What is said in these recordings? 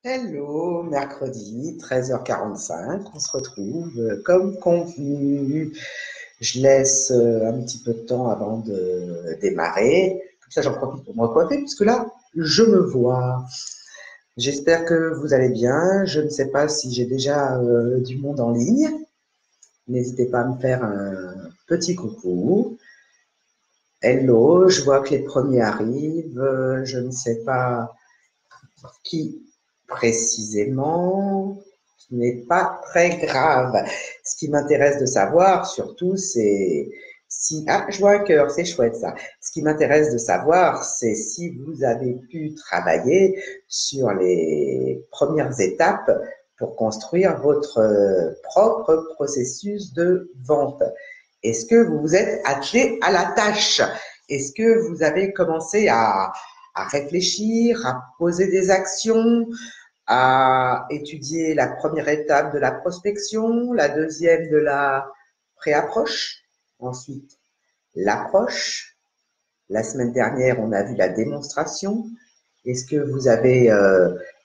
Hello, mercredi, 13h45, on se retrouve comme convenu. Je laisse un petit peu de temps avant de démarrer. Comme ça, j'en profite pour me recoiffer, puisque là, je me vois. J'espère que vous allez bien. Je ne sais pas si j'ai déjà du monde en ligne. N'hésitez pas à me faire un petit coucou. Hello, je vois que les premiers arrivent. Je ne sais pas qui précisément, ce n'est pas très grave. Ce qui m'intéresse de savoir surtout, c'est si... Ah, je vois un cœur, c'est chouette ça. Ce qui m'intéresse de savoir, c'est si vous avez pu travailler sur les premières étapes pour construire votre propre processus de vente. Est-ce que vous vous êtes attelé à la tâche? Est-ce que vous avez commencé à réfléchir, à poser des actions, à étudier la première étape de la prospection, la deuxième de la pré-approche, ensuite l'approche. La semaine dernière, on a vu la démonstration. Est-ce que vous avez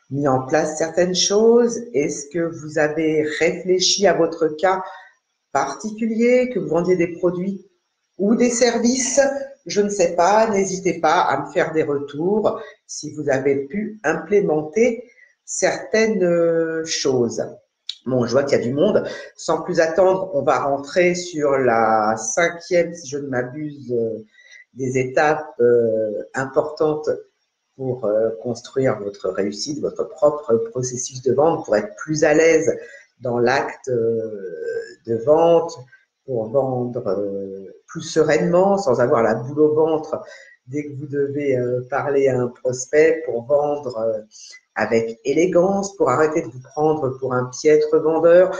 mis en place certaines choses? Est-ce que vous avez réfléchi à votre cas particulier, que vous vendiez des produits ou des services? Je ne sais pas, n'hésitez pas à me faire des retours si vous avez pu implémenter certaines choses. Bon, je vois qu'il y a du monde. Sans plus attendre, on va rentrer sur la cinquième, si je ne m'abuse, des étapes importantes pour construire votre réussite, votre propre processus de vente, pour être plus à l'aise dans l'acte de vente, pour vendre plus sereinement, sans avoir la boule au ventre dès que vous devez parler à un prospect, pour vendre avec élégance, pour arrêter de vous prendre pour un piètre vendeur,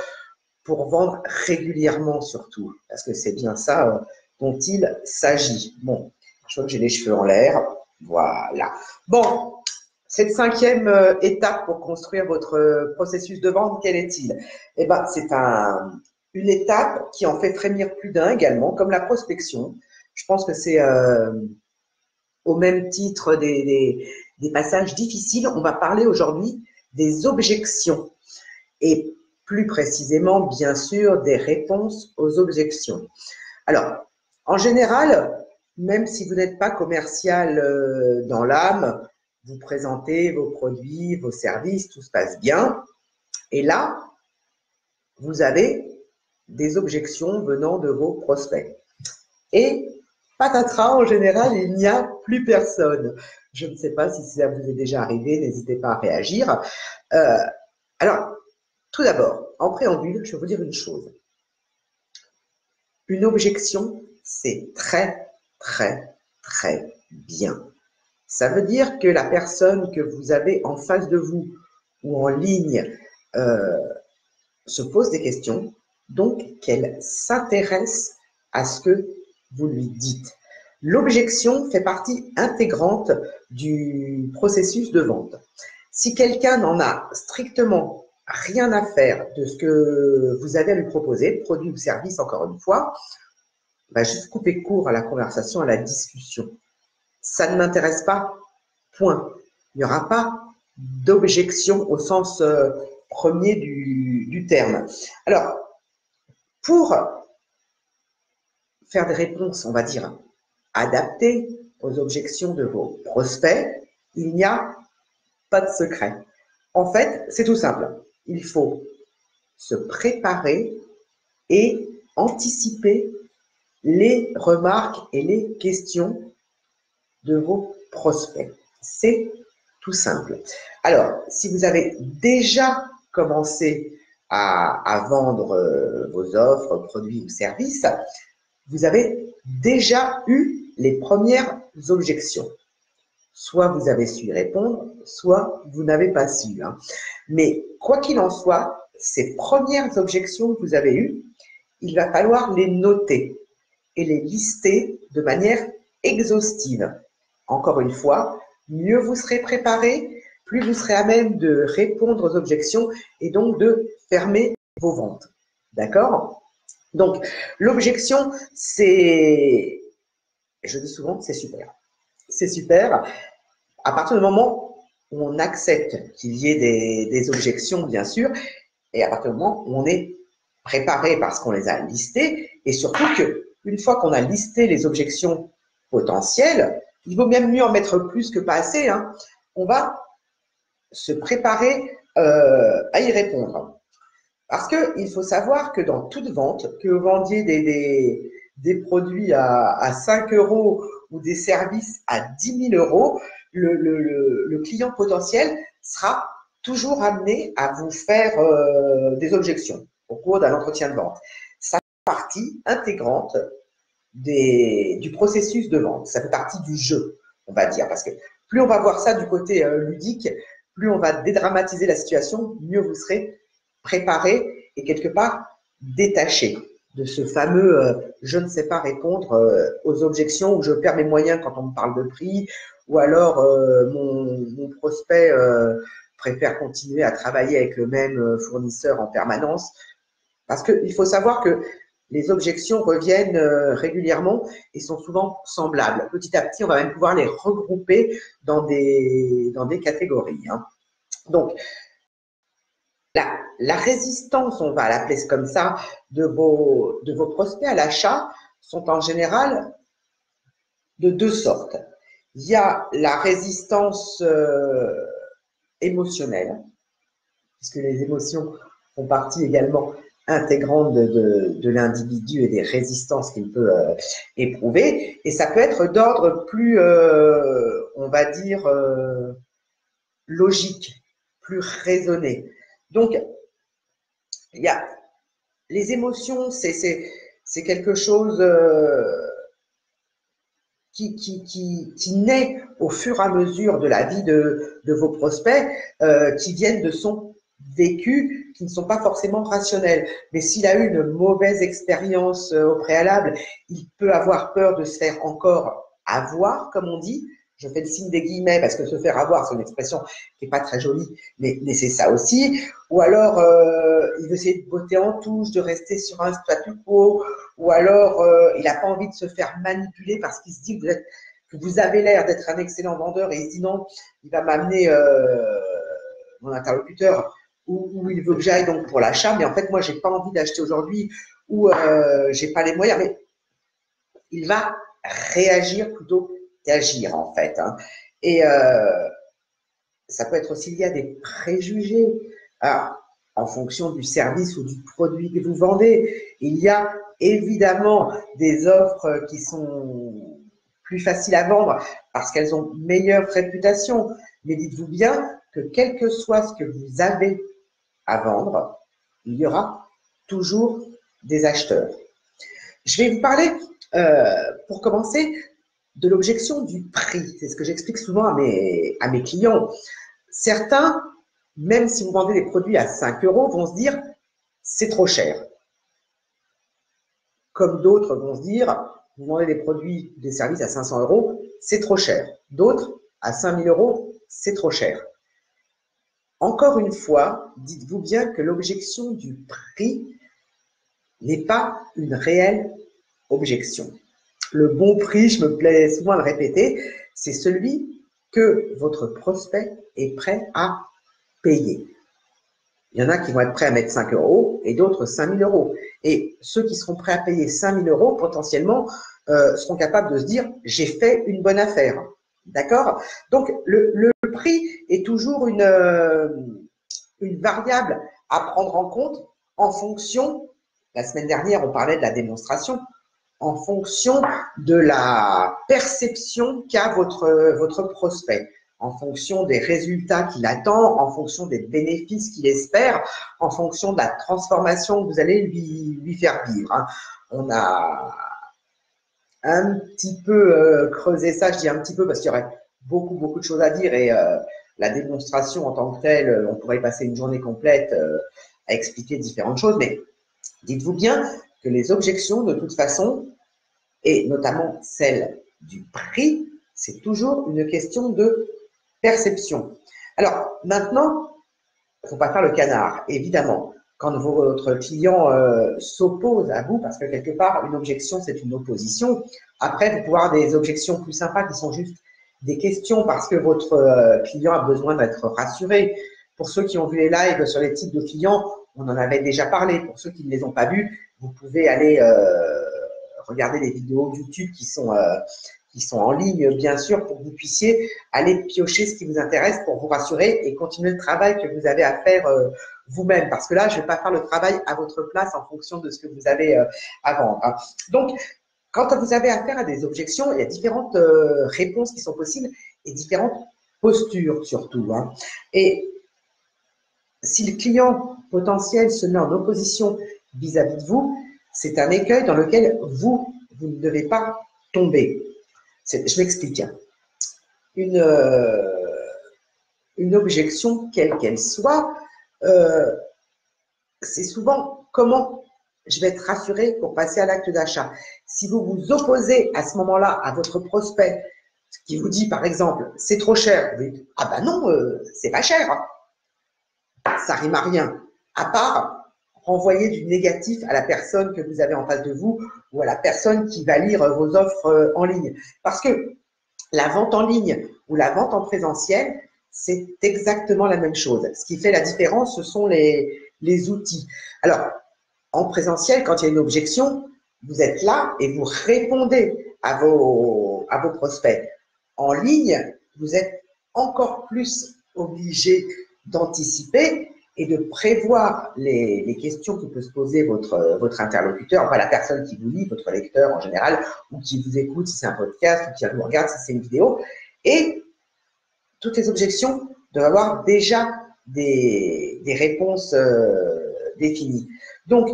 pour vendre régulièrement surtout, parce que c'est bien ça dont il s'agit. Bon, je vois que j'ai les cheveux en l'air. Voilà. Bon, cette cinquième étape pour construire votre processus de vente, quel est-il? Eh ben, c'est une étape qui en fait frémir plus d'un également, comme la prospection. Je pense que c'est au même titre des passages difficiles. On va parler aujourd'hui des objections et plus précisément, bien sûr, des réponses aux objections. Alors, en général, même si vous n'êtes pas commercial dans l'âme, vous présentez vos produits, vos services, tout se passe bien. Et là, vous avez des objections venant de vos prospects. Et patatras, en général, il n'y a plus personne. Je ne sais pas si ça vous est déjà arrivé, n'hésitez pas à réagir. Euh, alors, tout d'abord, en préambule, je vais vous dire une chose. Une objection, c'est très, très, très bien. Ça veut dire que la personne que vous avez en face de vous ou en ligne euh, se pose des questions, donc qu'elle s'intéresse à ce que vous lui dites. L'objection fait partie intégrante du processus de vente. Si quelqu'un n'en a strictement rien à faire de ce que vous avez à lui proposer, produit ou service, encore une fois, va juste couper court à la conversation, à la discussion. Ça ne m'intéresse pas, point. Il n'y aura pas d'objection au sens premier du terme. Alors, pour faire des réponses, on va dire, adaptées aux objections de vos prospects, il n'y a pas de secret. En fait, c'est tout simple. Il faut se préparer et anticiper les remarques et les questions de vos prospects. C'est tout simple. Alors, si vous avez déjà commencé à vendre vos offres, produits ou services, vous avez déjà eu les premières objections. Soit vous avez su y répondre, soit vous n'avez pas su. Hein. Mais quoi qu'il en soit, ces premières objections que vous avez eues, il va falloir les noter et les lister de manière exhaustive. Encore une fois, mieux vous serez préparé, plus vous serez à même de répondre aux objections et donc de fermer vos ventes. D'accord? Donc, l'objection, c'est, je dis souvent, c'est super. C'est super à partir du moment où on accepte qu'il y ait des objections, bien sûr, et à partir du moment où on est préparé parce qu'on les a listées, et surtout qu'une fois qu'on a listé les objections potentielles, il vaut même mieux en mettre plus que pas assez, hein, on va se préparer à y répondre. Parce qu'il faut savoir que dans toute vente, que vous vendiez des produits à 5 euros ou des services à 10 000 euros, le client potentiel sera toujours amené à vous faire des objections au cours d'un entretien de vente. Ça fait partie intégrante du processus de vente. Ça fait partie du jeu, on va dire. Parce que plus on va voir ça du côté ludique, plus on va dédramatiser la situation, mieux vous serez préparé et quelque part détaché de ce fameux je ne sais pas répondre aux objections, où je perds mes moyens quand on me parle de prix, ou alors mon prospect préfère continuer à travailler avec le même fournisseur en permanence. Parce qu'il faut savoir que les objections reviennent régulièrement et sont souvent semblables. Petit à petit, on va même pouvoir les regrouper dans des catégories, hein. Donc, la résistance, on va l'appeler comme ça, de vos prospects à l'achat sont en général de deux sortes. Il y a la résistance émotionnelle, puisque les émotions font partie également intégrante de l'individu et des résistances qu'il peut éprouver. Et ça peut être d'ordre plus, on va dire, logique, plus raisonné. Donc, il y a les émotions, c'est quelque chose qui naît au fur et à mesure de la vie de vos prospects, qui viennent de son vécu, qui ne sont pas forcément rationnels. Mais s'il a eu une mauvaise expérience au préalable, il peut avoir peur de se faire encore avoir, comme on dit. Je fais le signe des guillemets parce que se faire avoir, c'est une expression qui n'est pas très jolie, mais c'est ça aussi. Ou alors, il veut essayer de botter en touche, de rester sur un statu quo, ou alors il n'a pas envie de se faire manipuler parce qu'il se dit que vous avez l'air d'être un excellent vendeur et il se dit non, il va m'amener mon interlocuteur où il veut que j'aille donc pour l'achat, mais en fait moi j'ai pas envie d'acheter aujourd'hui ou j'ai pas les moyens, mais il va réagir plutôt qu'agir en fait, hein. Et ça peut être aussi lié à des préjugés. Alors, en fonction du service ou du produit que vous vendez, il y a évidemment des offres qui sont plus faciles à vendre parce qu'elles ont meilleure réputation. Mais dites-vous bien que quel que soit ce que vous avez à vendre, il y aura toujours des acheteurs. Je vais vous parler, pour commencer, de l'objection du prix. C'est ce que j'explique souvent à mes clients. Certains, même si vous vendez des produits à 5 euros, vont se dire c'est trop cher. Comme d'autres vont se dire, vous vendez des produits, des services à 500 euros, c'est trop cher. D'autres, à 5000 euros, c'est trop cher. Encore une fois, dites-vous bien que l'objection du prix n'est pas une réelle objection. Le bon prix, je me plais souvent à le répéter, c'est celui que votre prospect est prêt à payer. Il y en a qui vont être prêts à mettre 5 euros et d'autres 5000 euros. Et ceux qui seront prêts à payer 5000 euros, potentiellement, seront capables de se dire « j'ai fait une bonne affaire ». D'accord? Donc, le prix est toujours une variable à prendre en compte en fonction, la semaine dernière, on parlait de la démonstration, en fonction de la perception qu'a votre prospect, en fonction des résultats qu'il attend, en fonction des bénéfices qu'il espère, en fonction de la transformation que vous allez lui faire vivre, hein. On a un petit peu creusé ça, je dis un petit peu parce qu'il y aurait beaucoup de choses à dire et la démonstration en tant que telle, on pourrait passer une journée complète à expliquer différentes choses, mais dites-vous bien que les objections, de toute façon, et notamment celle du prix, c'est toujours une question de perception. Alors, maintenant, il ne faut pas faire le canard, évidemment. Quand votre client s'oppose à vous, parce que quelque part, une objection, c'est une opposition. Après, vous pouvez avoir des objections plus sympas qui sont juste des questions parce que votre client a besoin d'être rassuré. Pour ceux qui ont vu les lives sur les types de clients, on en avait déjà parlé. Pour ceux qui ne les ont pas vus, vous pouvez aller regarder les vidéos YouTube qui sont en ligne, bien sûr, pour que vous puissiez aller piocher ce qui vous intéresse pour vous rassurer et continuer le travail que vous avez à faire vous-même. Parce que là, je ne vais pas faire le travail à votre place en fonction de ce que vous avez à vendre. Hein. Donc, quand vous avez affaire à des objections, il y a différentes réponses qui sont possibles et différentes postures surtout. Hein. Et si le client potentiel se met en opposition vis-à-vis de vous, c'est un écueil dans lequel vous ne devez pas tomber. Je m'explique. Une objection, quelle qu'elle soit, c'est souvent comment je vais être rassuré pour passer à l'acte d'achat. Si vous vous opposez à ce moment-là à votre prospect qui vous dit, par exemple, c'est trop cher, vous dites, ah ben non, c'est pas cher. Ça rime à rien, à part renvoyer du négatif à la personne que vous avez en face de vous ou à la personne qui va lire vos offres en ligne. Parce que la vente en ligne ou la vente en présentiel, c'est exactement la même chose. Ce qui fait la différence, ce sont les outils. Alors, en présentiel, quand il y a une objection, vous êtes là et vous répondez à vos prospects. En ligne, vous êtes encore plus obligé d'anticiper et de prévoir les questions que peut se poser votre interlocuteur, enfin la personne qui vous lit, votre lecteur en général, ou qui vous écoute si c'est un podcast, ou qui vous regarde si c'est une vidéo. Et toutes les objections doivent avoir déjà des réponses définies. Donc,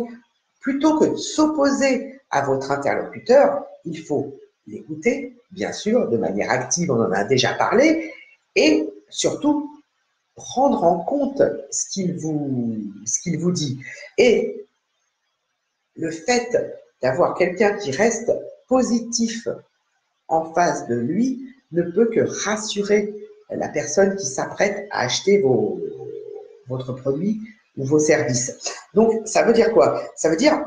plutôt que de s'opposer à votre interlocuteur, il faut l'écouter, bien sûr, de manière active, on en a déjà parlé, et surtout prendre en compte ce qu'il vous dit. Et le fait d'avoir quelqu'un qui reste positif en face de lui ne peut que rassurer la personne qui s'apprête à acheter votre produit ou vos services. Donc, ça veut dire quoi? Ça veut dire,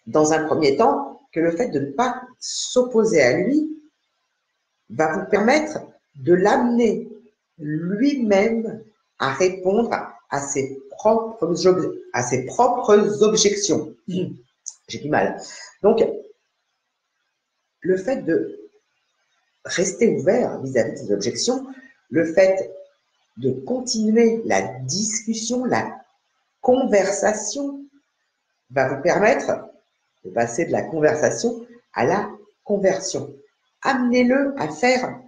dans un premier temps, que le fait de ne pas s'opposer à lui va vous permettre de l'amener lui-même à répondre à ses propres objections. J'ai du mal. Donc, le fait de rester ouvert vis-à-vis des objections, le fait de continuer la discussion, la conversation, va vous permettre de passer de la conversation à la conversion. Amenez-le à faire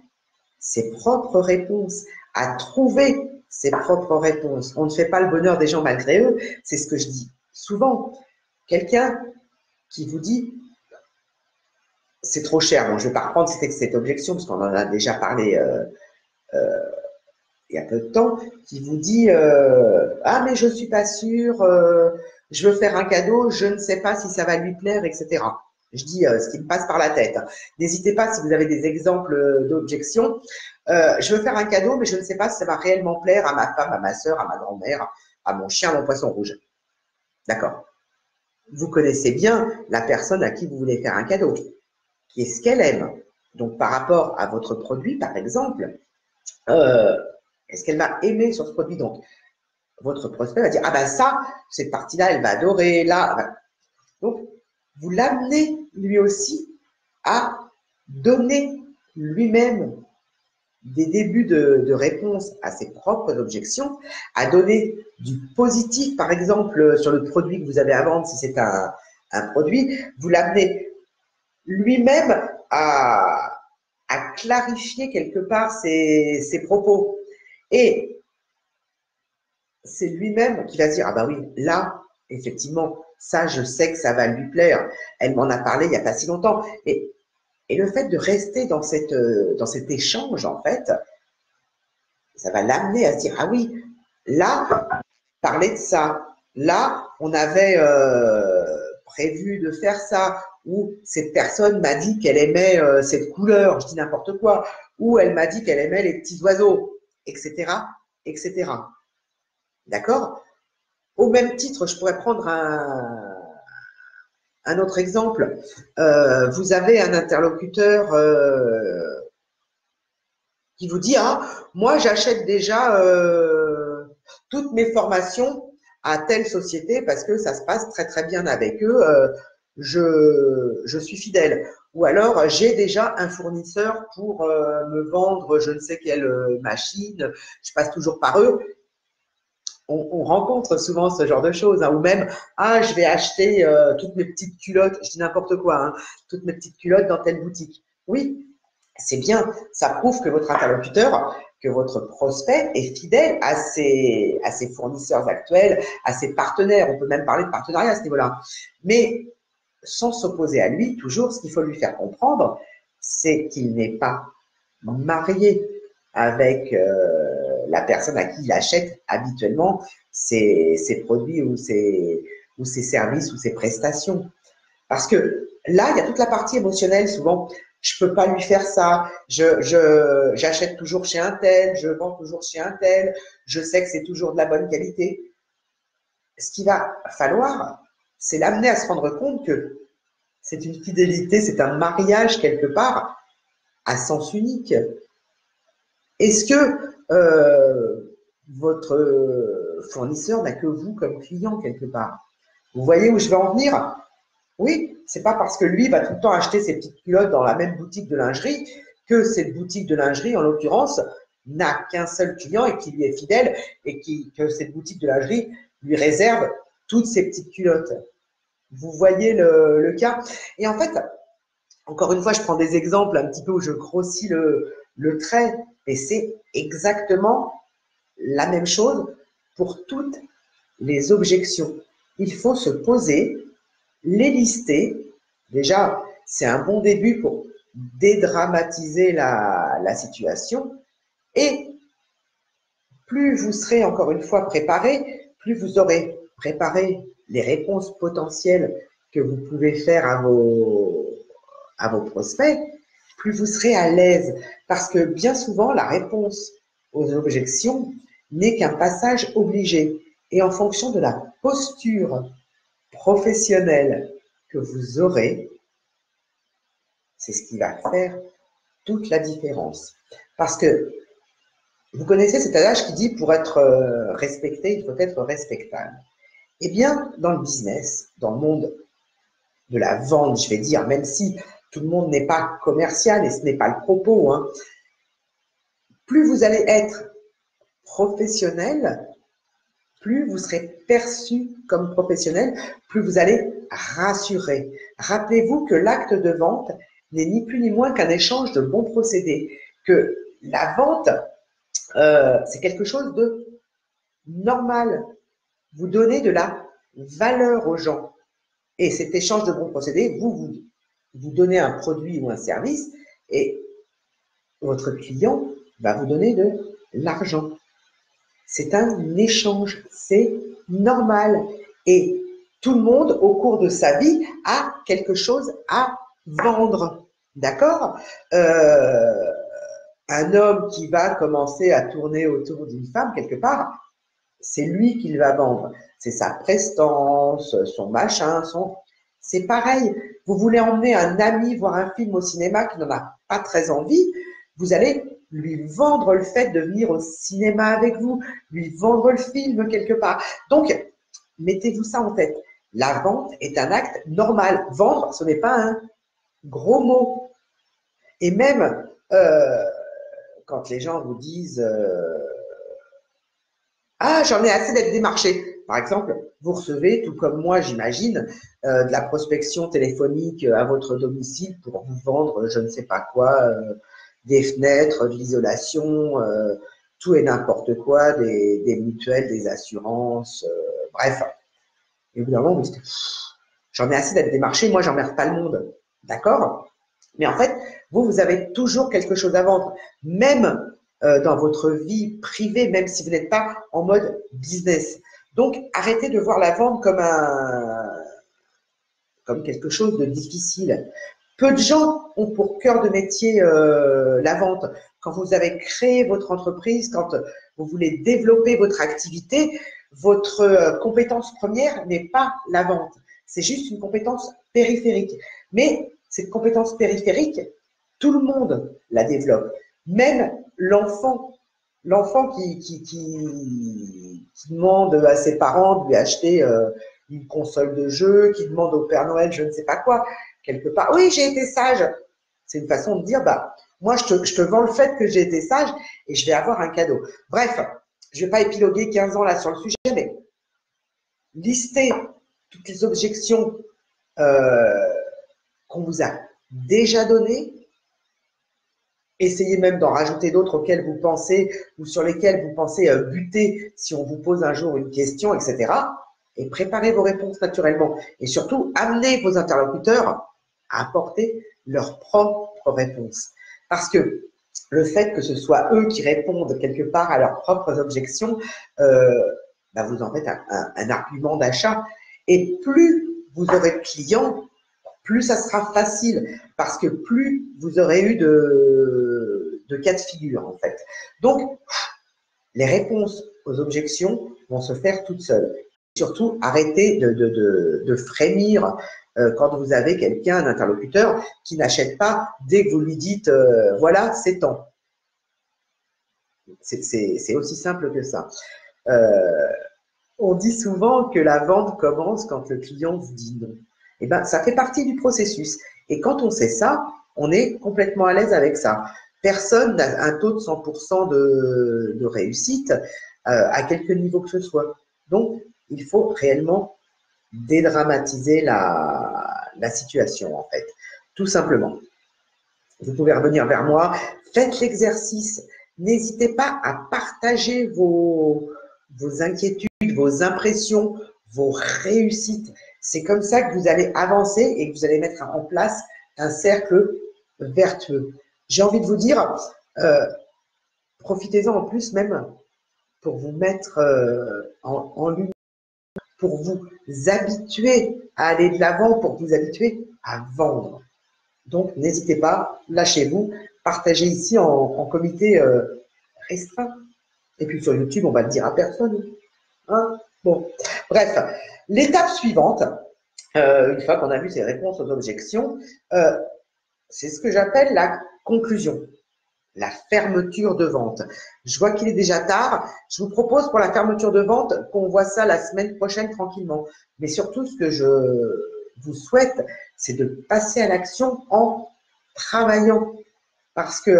ses propres réponses, à trouver ses propres réponses. On ne fait pas le bonheur des gens malgré eux, c'est ce que je dis souvent. Quelqu'un qui vous dit c'est trop cher. Bon, je ne vais pas reprendre cette objection parce qu'on en a déjà parlé il y a peu de temps, qui vous dit ah mais je ne suis pas sûr, je veux faire un cadeau, je ne sais pas si ça va lui plaire, etc. Je dis ce qui me passe par la tête. N'hésitez pas si vous avez des exemples d'objections. Je veux faire un cadeau, mais je ne sais pas si ça va réellement plaire à ma femme, à ma soeur, à ma grand-mère, à mon chien, à mon poisson rouge. D'accord. Vous connaissez bien la personne à qui vous voulez faire un cadeau. Qu'est-ce qu'elle aime? Donc, par rapport à votre produit, par exemple, est-ce qu'elle va aimer sur ce produit? Donc, votre prospect va dire, ah ben ça, cette partie-là, elle va adorer, là. Donc, vous l'amenez lui aussi à donner lui-même des débuts de réponse à ses propres objections, à donner du positif, par exemple, sur le produit que vous avez à vendre, si c'est un produit, vous l'amenez lui-même à clarifier quelque part ses propos. Et c'est lui-même qui va se dire, ah bah oui, là, effectivement, ça, je sais que ça va lui plaire. Elle m'en a parlé il n'y a pas si longtemps. Et le fait de rester dans cet échange, en fait, ça va l'amener à se dire, ah oui, là, parler de ça. Là, on avait prévu de faire ça. Ou cette personne m'a dit qu'elle aimait cette couleur, je dis n'importe quoi. Ou elle m'a dit qu'elle aimait les petits oiseaux, etc., etc. D'accord? Au même titre, je pourrais prendre un autre exemple. Vous avez un interlocuteur qui vous dit, ah, moi j'achète déjà toutes mes formations à telle société parce que ça se passe très très bien avec eux, je suis fidèle. Ou alors j'ai déjà un fournisseur pour me vendre je ne sais quelle machine, je passe toujours par eux. On rencontre souvent ce genre de choses, hein, ou même, ah, je vais acheter toutes mes petites culottes, je dis n'importe quoi, hein, toutes mes petites culottes dans telle boutique. Oui, c'est bien, ça prouve que votre interlocuteur, que votre prospect est fidèle à ses fournisseurs actuels, à ses partenaires. On peut même parler de partenariat à ce niveau-là. Mais sans s'opposer à lui, toujours, ce qu'il faut lui faire comprendre, c'est qu'il n'est pas marié avec la personne à qui il achète habituellement ses produits ou ses services ou ses prestations. Parce que là, il y a toute la partie émotionnelle souvent. Je peux pas lui faire ça. J'achète toujours chez un tel, je vends toujours chez un tel, je sais que c'est toujours de la bonne qualité. Ce qu'il va falloir, c'est l'amener à se rendre compte que c'est une fidélité, c'est un mariage quelque part à sens unique. Est-ce que votre fournisseur n'a que vous comme client quelque part? Vous voyez où je veux en venir? Oui, c'est pas parce que lui va tout le temps acheter ses petites culottes dans la même boutique de lingerie que cette boutique de lingerie, en l'occurrence, n'a qu'un seul client et qui lui est fidèle et que cette boutique de lingerie lui réserve toutes ses petites culottes. Vous voyez le cas? Et en fait, encore une fois, je prends des exemples un petit peu où je grossis le trait, et c'est exactement la même chose pour toutes les objections. Il faut se poser, les lister. Déjà, c'est un bon début pour dédramatiser la situation. Et plus vous serez encore une fois préparé, plus vous aurez préparé les réponses potentielles que vous pouvez faire à vos prospects, plus vous serez à l'aise. Parce que bien souvent, la réponse aux objections n'est qu'un passage obligé. Et en fonction de la posture professionnelle que vous aurez, c'est ce qui va faire toute la différence. Parce que vous connaissez cet adage qui dit pour être respecté, il faut être respectable. Eh bien, dans le business, dans le monde de la vente, je vais dire, même si tout le monde n'est pas commercial et ce n'est pas le propos, hein, plus vous allez être professionnel, plus vous serez perçu comme professionnel, plus vous allez rassurer. Rappelez-vous que l'acte de vente n'est ni plus ni moins qu'un échange de bons procédés, que la vente, c'est quelque chose de normal. Vous donnez de la valeur aux gens. Et cet échange de bons procédés, vous donnez un produit ou un service et votre client va vous donner de l'argent. C'est un échange, c'est normal. Et tout le monde, au cours de sa vie, a quelque chose à vendre. D'accord? Un homme qui va commencer à tourner autour d'une femme, quelque part, c'est lui qui va vendre. C'est sa prestance, son machin, son… C'est pareil. Vous voulez emmener un ami voir un film au cinéma qui n'en a pas très envie, vous allez lui vendre le fait de venir au cinéma avec vous, lui vendre le film quelque part. Donc, mettez-vous ça en tête. La vente est un acte normal. Vendre, ce n'est pas un gros mot. Et même quand les gens vous disent ah, j'en ai assez d'être démarché. Par exemple, vous recevez, tout comme moi, j'imagine, de la prospection téléphonique à votre domicile pour vous vendre je ne sais pas quoi, des fenêtres, de l'isolation, tout et n'importe quoi, des mutuelles, des assurances, bref. Et au bout d'un moment, vous dites, j'en ai assez d'être démarché, moi, j'emmerde pas le monde. D'accord? Mais en fait, vous avez toujours quelque chose à vendre. Même dans votre vie privée, même si vous n'êtes pas en mode business. Donc, arrêtez de voir la vente comme quelque chose de difficile. Peu de gens ont pour cœur de métier la vente. Quand vous avez créé votre entreprise, quand vous voulez développer votre activité, votre compétence première n'est pas la vente. C'est juste une compétence périphérique. Mais cette compétence périphérique, tout le monde la développe. Même l'enfant qui demande à ses parents de lui acheter une console de jeu, qui demande au Père Noël je ne sais pas quoi, quelque part, oui, j'ai été sage. C'est une façon de dire, bah, moi, je te vends le fait que j'ai été sage et je vais avoir un cadeau. Bref, je ne vais pas épiloguer 15 ans là sur le sujet, mais lister toutes les objections qu'on vous a déjà données. Essayez même d'en rajouter d'autres auxquelles vous pensez ou sur lesquelles vous pensez buter si on vous pose un jour une question, etc. Et préparez vos réponses naturellement. Et surtout, amenez vos interlocuteurs à apporter leurs propres réponses. Parce que le fait que ce soit eux qui répondent quelque part à leurs propres objections, bah vous en faites un argument d'achat. Et plus vous aurez de clients, plus ça sera facile, parce que plus vous aurez eu de cas de figure, en fait. Donc, les réponses aux objections vont se faire toutes seules. Surtout, arrêtez de frémir quand vous avez quelqu'un, un interlocuteur, qui n'achète pas dès que vous lui dites voilà, c'est temps. C'est aussi simple que ça. On dit souvent que la vente commence quand le client vous dit non. Eh ben, ça fait partie du processus. Et quand on sait ça, on est complètement à l'aise avec ça. Personne n'a un taux de 100% de réussite à quelque niveau que ce soit. Donc, il faut réellement dédramatiser la situation, en fait. Tout simplement. Vous pouvez revenir vers moi. Faites l'exercice. N'hésitez pas à partager vos inquiétudes, vos impressions, vos réussites. C'est comme ça que vous allez avancer et que vous allez mettre en place un cercle vertueux. J'ai envie de vous dire, profitez-en en plus même pour vous mettre en lumière, pour vous habituer à aller de l'avant, pour vous habituer à vendre. Donc, n'hésitez pas, lâchez-vous, partagez ici en comité restreint. Et puis sur YouTube, on va le dire à personne. Hein, bon, bref, l'étape suivante, une fois qu'on a vu ces réponses aux objections, c'est ce que j'appelle la conclusion, la fermeture de vente. Je vois qu'il est déjà tard. Je vous propose pour la fermeture de vente qu'on voit ça la semaine prochaine tranquillement. Mais surtout, ce que je vous souhaite, c'est de passer à l'action en travaillant. Parce que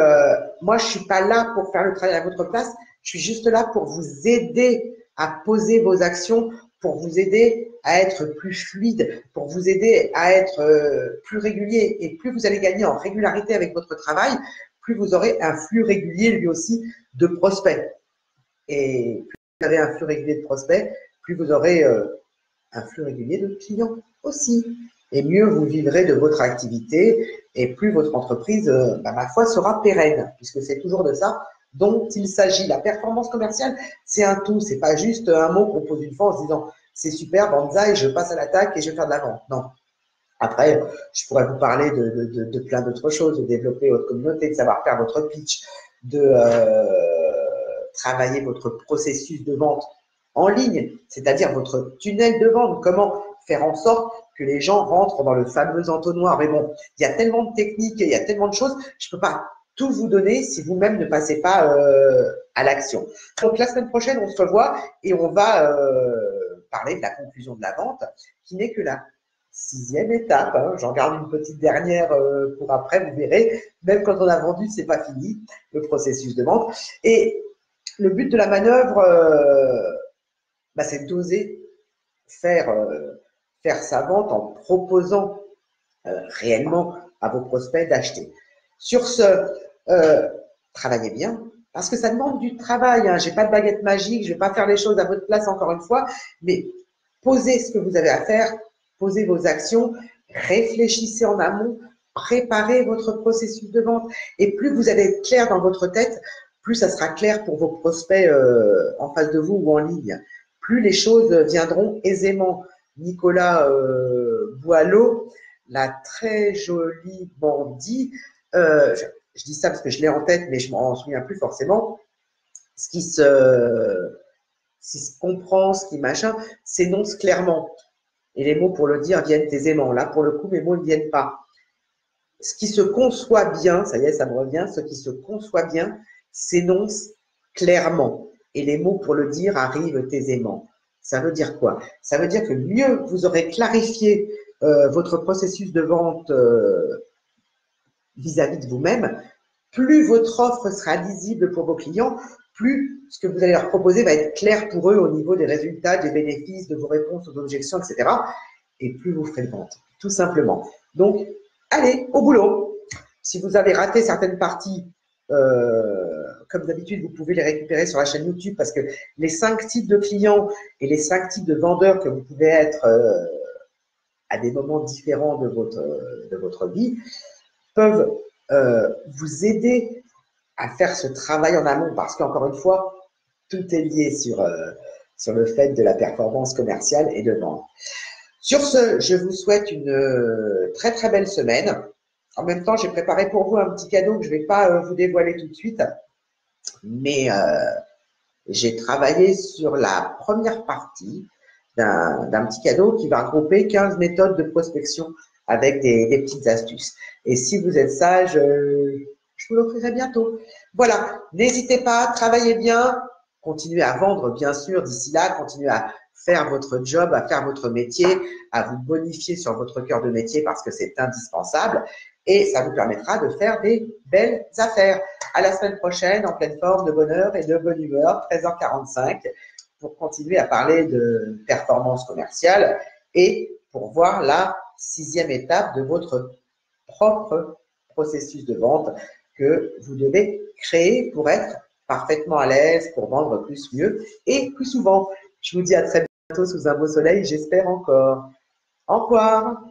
moi, je ne suis pas là pour faire le travail à votre place. Je suis juste là pour vous aider à poser vos actions, pour vous aider à être plus fluide, pour vous aider à être plus régulier. Et plus vous allez gagner en régularité avec votre travail, plus vous aurez un flux régulier, lui aussi, de prospects. Et plus vous avez un flux régulier de prospects, plus vous aurez un flux régulier de clients aussi. Et mieux vous vivrez de votre activité et plus votre entreprise, ma foi, sera pérenne, puisque c'est toujours de ça dont il s'agit. La performance commerciale, c'est un tout. C'est pas juste un mot qu'on pose une fois en se disant c'est super, banzai, je passe à l'attaque et je vais faire de la vente. Non. Après, je pourrais vous parler de plein d'autres choses, de développer votre communauté, de savoir faire votre pitch, de travailler votre processus de vente en ligne, c'est-à-dire votre tunnel de vente, comment faire en sorte que les gens rentrent dans le fameux entonnoir. Mais bon, il y a tellement de techniques, il y a tellement de choses, je ne peux pas tout vous donner si vous-même ne passez pas à l'action. Donc la semaine prochaine, on se revoit et on va parler de la conclusion de la vente, qui n'est que la 6e étape. Hein. J'en garde une petite dernière pour après, vous verrez. Même quand on a vendu, c'est pas fini, le processus de vente. Et le but de la manœuvre, c'est d'oser faire sa vente en proposant réellement à vos prospects d'acheter. Sur ce, travaillez bien, parce que ça demande du travail. Hein. Je n'ai pas de baguette magique, je ne vais pas faire les choses à votre place encore une fois, mais posez ce que vous avez à faire, posez vos actions, réfléchissez en amont, préparez votre processus de vente. Et plus vous allez être clair dans votre tête, plus ça sera clair pour vos prospects en face de vous ou en ligne. Plus les choses viendront aisément. Nicolas Boileau l'a très joliment dit. Je dis ça parce que je l'ai en tête, mais je ne m'en souviens plus forcément. Ce qui se comprend, ce qui machin, s'énonce clairement. Et les mots pour le dire viennent aisément. Là, pour le coup, mes mots ne viennent pas. Ce qui se conçoit bien, ça y est, ça me revient, ce qui se conçoit bien s'énonce clairement et les mots pour le dire arrivent aisément. Ça veut dire quoi? Ça veut dire que mieux vous aurez clarifié votre processus de vente vis-à-vis de vous-même, plus votre offre sera lisible pour vos clients, plus ce que vous allez leur proposer va être clair pour eux au niveau des résultats, des bénéfices, de vos réponses aux objections, etc. Et plus vous ferez de vente, tout simplement. Donc, allez, au boulot. Si vous avez raté certaines parties, comme d'habitude, vous pouvez les récupérer sur la chaîne YouTube parce que les 5 types de clients et les 5 types de vendeurs que vous pouvez être à des moments différents de votre vie peuvent vous aider à faire ce travail en amont parce qu'encore une fois, tout est lié sur le fait de la performance commerciale et de vente. Sur ce, je vous souhaite une très très belle semaine. En même temps, j'ai préparé pour vous un petit cadeau que je ne vais pas vous dévoiler tout de suite, mais j'ai travaillé sur la première partie d'un petit cadeau qui va regrouper 15 méthodes de prospection avec des petites astuces. Et si vous êtes sage, je vous l'offrirai bientôt. Voilà, n'hésitez pas, travaillez bien, continuez à vendre bien sûr d'ici là, continuez à faire votre job, à faire votre métier, à vous bonifier sur votre cœur de métier parce que c'est indispensable et ça vous permettra de faire des belles affaires. À la semaine prochaine, en pleine forme, de bonne heure et de bonne humeur, 13h45, pour continuer à parler de performance commerciale et pour voir la 6e étape de votre propre processus de vente que vous devez créer pour être parfaitement à l'aise, pour vendre plus, mieux et plus souvent. Je vous dis à très bientôt sous un beau soleil, j'espère encore. Au revoir.